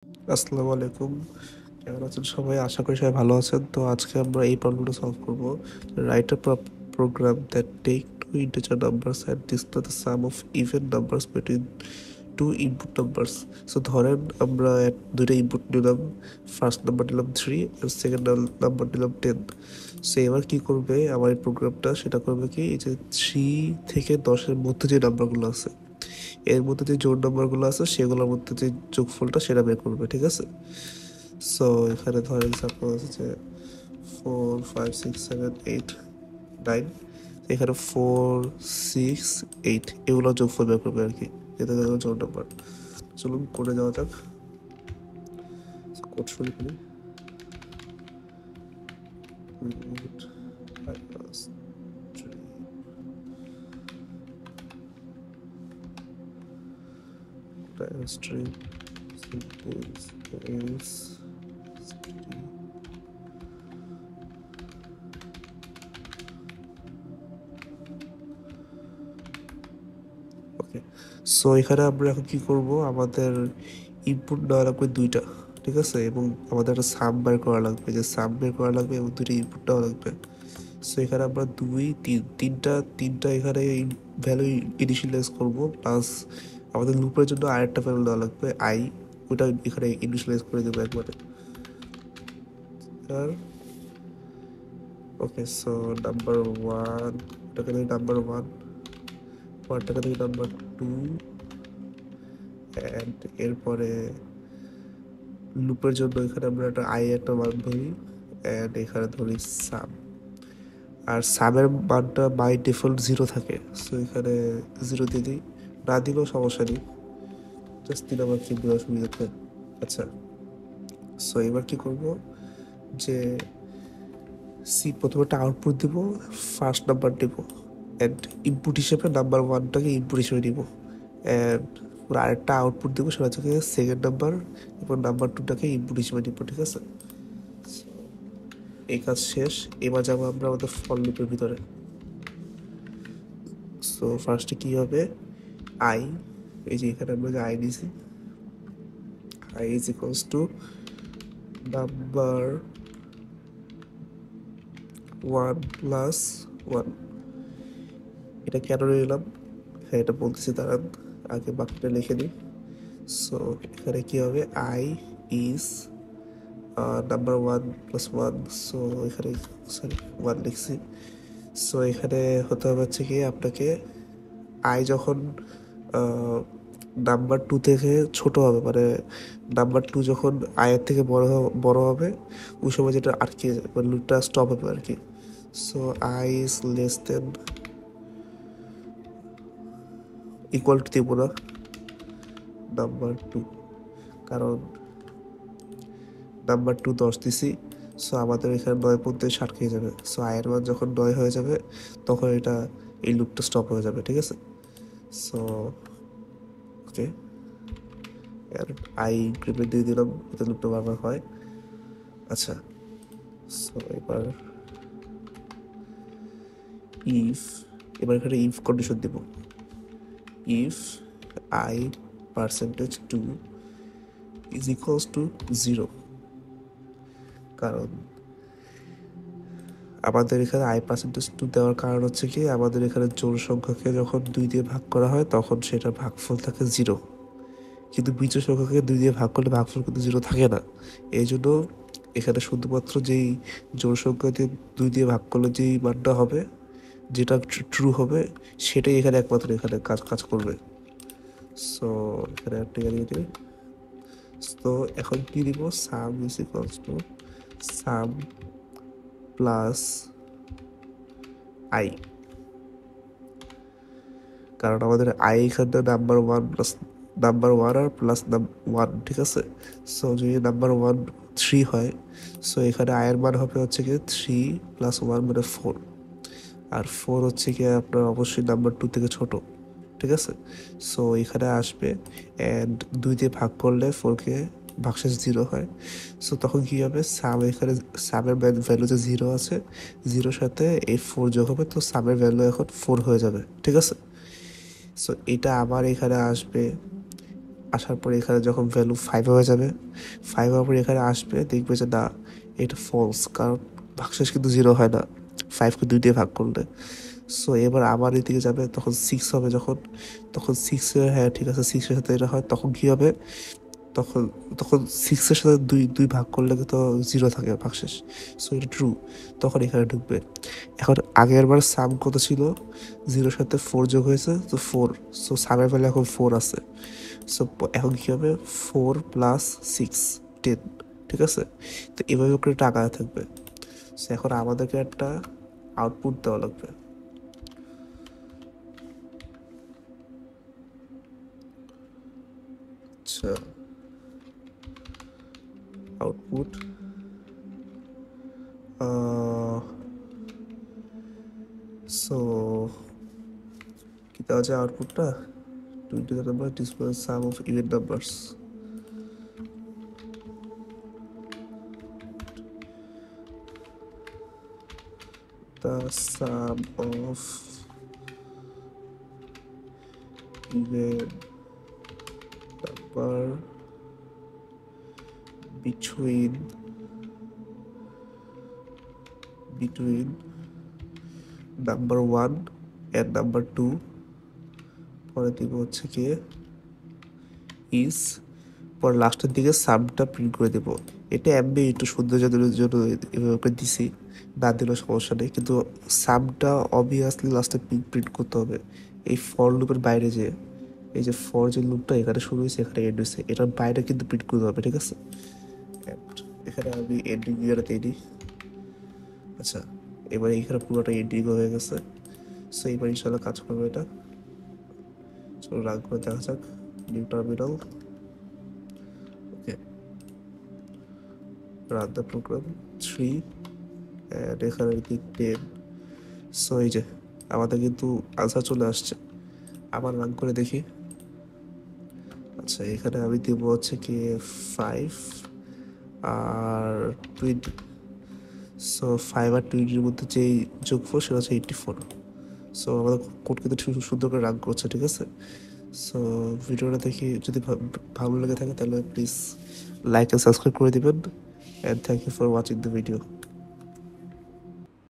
আসসালামু আলাইকুম। কেমন আছেন সবাই? আশা করি সবাই ভালো আছেন। তো আজকে আমরা এই প্রবলেমটা সলভ করব। Write a program that take two integer numbers and display the sum of even numbers between two input numbers. So ধরেন আমরা দুইটা ইনপুট নিলাম, ফার্স্ট নাম্বার নিলাম 3 আর সেকেন্ড নাম্বার নিলাম 10। সো এবার কি করবে আমার এই প্রোগ্রামটা, সেটা করবে কি, এই যে 3 থেকে 10-এর মধ্যে যে নাম্বারগুলো আছে, এর মধ্যে যে জোড় নাম্বারগুলো আছে সেগুলোর মধ্যে যে যোগফলটা সেটা বের করবে, ঠিক আছে? সো এখানে ধরেন সাপোজ যে 4 5 6 7 8 9, এখানে 4 6 8 এগুলো যোগফল বের করবে আর কি, এটা জোড় নাম্বার। চলুন করে যাওয়া যাক, কোড শুরু করি। string sentence is okay. So এখানে আমরা এখন কি করব, আমাদের ইনপুট দেওয়া লাগবে দুইটা, ঠিক আছে, এবং আমাদের একটা সাম বের করা লাগবে, যে সাম বের করা লাগবে এবং দুইটা ইনপুট দেওয়া লাগবে। সো এখানে আমরা 2 3 তিনটা এখানে ভ্যালু ইনিশিয়ালাইজ করব, প্লাস আমাদের লুপের জন্য আরেকটা ভ্যালু দেওয়া লাগবে আই, ওটা এখানে ইনিশিয়ালাইজ করে দেবো একবারে। আর ওকে, সো নাম্বার 1 এটাকে দিই নাম্বার 1, পরটাকে দিই নাম্বার 2, অ্যান্ড এরপরে লুপের জন্য এখানে আমরা একটা আই একটা মান ধরি, অ্যান্ড এখানে ধরি সাম। আর সামের মানটা বাই ডিফল্ট 0 থাকে, সো এখানে 0 দিয়ে দিই, না দিলেও সমস্যা নেই, জাস্ট দিলে আমার কি দেওয়ার সুবিধাতে। আচ্ছা, সো এবার কি করব, যে প্রথমে একটা আউটপুট দিব, ফার্স্ট নাম্বার দিব, অ্যান্ড ইনপুট হিসেবে নাম্বার 1টাকে ইনপুট হিসেবে নিব, অ্যান্ড আরেকটা আউটপুট দেবো, সেটা হচ্ছে সেকেন্ড নাম্বার, এবং নাম্বার 2টাকে ইনপুট হিসেবে নিব, ঠিক আছে? এই কাজ শেষ। এবার যাবো আমরা আমাদের ফর লুপের ভিতরে। সো ফার্স্টে কি হবে, আই, এই যে এখানে আমরা যে আই দিছি, I is equals two number 1 plus 1। এটা কেন নিলাম, হ্যাঁ এটা বলতেছি, দাঁড়ান আগে বাকিটা লিখে নিই। সো এখানে কি হবে, I is number 1 plus 1, so এখানে সরি 1 লিখছি। সো এখানে হতে হবে হচ্ছে কি, আপনাকে আই যখন নাম্বার 2 থেকে ছোট হবে, মানে নাম্বার 2 যখন আয়ের থেকে বড় হবে, ওই সময় যেটা আর কি মানে লুপটা স্টপ হবে আর কি। So I is less than equal to দিব না নাম্বার 2, কারণ নাম্বার 2 10 দিছি, সো আমাদের এখানে 9 পর্যন্ত 60 খেয়ে যাবে। সো আয়ের মান যখন 9 হয়ে যাবে তখন এটা এই লুপটা স্টপ হয়ে যাবে, ঠিক আছে? সো ওকে, আই ইনক্রিমেন্ট দিয়ে দিলাম, এতে লুপটা বারবার হয়। আচ্ছা, সো ইফ এবার এখানে ইফ কন্ডিশন দেব, if I percentage 2 is equals to 0, কারণ আমাদের এখানে আই পার্সেন্টেজ 2 দেওয়ার কারণ হচ্ছে কি, আমাদের এখানে জোড় সংখ্যাকে যখন 2 দিয়ে ভাগ করা হয় তখন সেটা ভাগফল থাকে 0, কিন্তু বিজোড় সংখ্যাকে 2 দিয়ে ভাগ করলে ভাগফল কিন্তু 0 থাকে না। এই জন্য এখানে শুধুমাত্র যেই জোড় সংখ্যাকে 2 দিয়ে ভাগ করলে যেই মানটা হবে, যেটা ট্রু হবে, সেটাই এখানে একমাত্র এখানে কাজ করবে। সো এখানে একটা দিয়ে দিই। তো এখন কি দিব, সাম is equals to some plus I, কারণ আমাদের আই এখানে নাম্বার 1 প্লাস নাম্বার 1 আর প্লাস 1, ঠিক আছে? সো যদি নাম্বার 1 3 হয়, সো এখানে আয়ের মান হবে হচ্ছে কি 3 প্লাস 1 মানে 4, আর 4 হচ্ছে কি আপনার অবশ্যই নাম্বার 2 থেকে ছোট, ঠিক আছে? সো এখানে আসবে, অ্যান্ড 2 দিয়ে ভাগ করলে 4কে ভাগশেষ 0 হয়। সো তখন কী হবে, এখানে সামের ভ্যালু যে 0 আছে, 0 সাথে এই 4 যোগ হবে, তো সামের ভ্যালু এখন 4 হয়ে যাবে, ঠিক আছে? সো এটা আবার এখানে আসবে, আসার পরে এখানে যখন ভ্যালু 5 হয়ে যাবে, 5 হওয়ার পরে এখানে আসবে, দেখবে যে না এটা ফলস, কারণ ভাগশেষ কিন্তু 0 হয় না 5কে 2 দিয়ে ভাগ করলে। সো এবার আবার এদিকে যাবে, তখন 6 হবে যখন, তখন 6 হ্যাঁ ঠিক আছে 6-এর সাথে এটা হয়, তখন কী হবে, তখন তখন 6-এর সাথে দুই দুই ভাগ করলে তো 0 থাকে ভাগশেষ। সো এটা ট্রু, তখন এখানে ঢুকবে। এখন আগের বার সাম কত ছিল, 0-এর সাথে 4 যোগ হয়েছে তো 4, সো সামের ভ্যালু এখন 4 আছে। সো এখন কী হবে, 4 + 6 10, ঠিক আছে। তো এভাবে করে টাকা থাকবে। সো এখন আমাদেরকে একটা আউটপুট দেওয়া লাগবে। আচ্ছা, আউটপুট সো কি দেওয়া যায় আউটপুটটা, 20 number display some of even numbers. The sum of even number between number 1 and number 2, পরে দিব হচ্ছে কি ইজ, পরে লাস্টের দিকে সামটা প্রিন্ট করে দেবো। এটা এমনি একটু সৌন্দর্যের জন্য এভাবে দিছি, না দিলেও সমস্যা নেই, কিন্তু সামটা অবভিয়াসলি লাস্টে প্রিন্ট করতে হবে। এই ফর লুপের বাইরে যে এই যে ফর যে লুপটা এখানে শুরু হয়েছে এখানে এন্ড হয়েছে, এটার বাইরে কিন্তু প্রিন্ট করতে হবে, ঠিক আছে। এখানে আমি এন্ডিং ইয়ারতে দিই। আচ্ছা, এবারে এখানে পুরোটা এন্ডিং হয়ে গেছে। সো এবার ইনশাল্লাহ কাজ করবে এটা। চলো রান করে দেখা যাক, new terminal, okay, run the program 3 and এখানে 10। সো এই যে আমাদের কিন্তু আনসার চলে আসছে। আবার রান করে দেখি। আচ্ছা, এখানে আমি দিব হচ্ছে কি 5 আর 20। সো 5 আর 20-এর মধ্যে যেই যোগফল সেটা হচ্ছে 84। সো আমাদের কোড কিন্তু সুন্দর করে রান করছে, ঠিক আছে। সো ভিডিওটা দেখি যদি ভালো লেগে থাকে তাহলে প্লিজ লাইক অ্যান্ড সাবস্ক্রাইব করে দিবেন, and thank you for watching the video.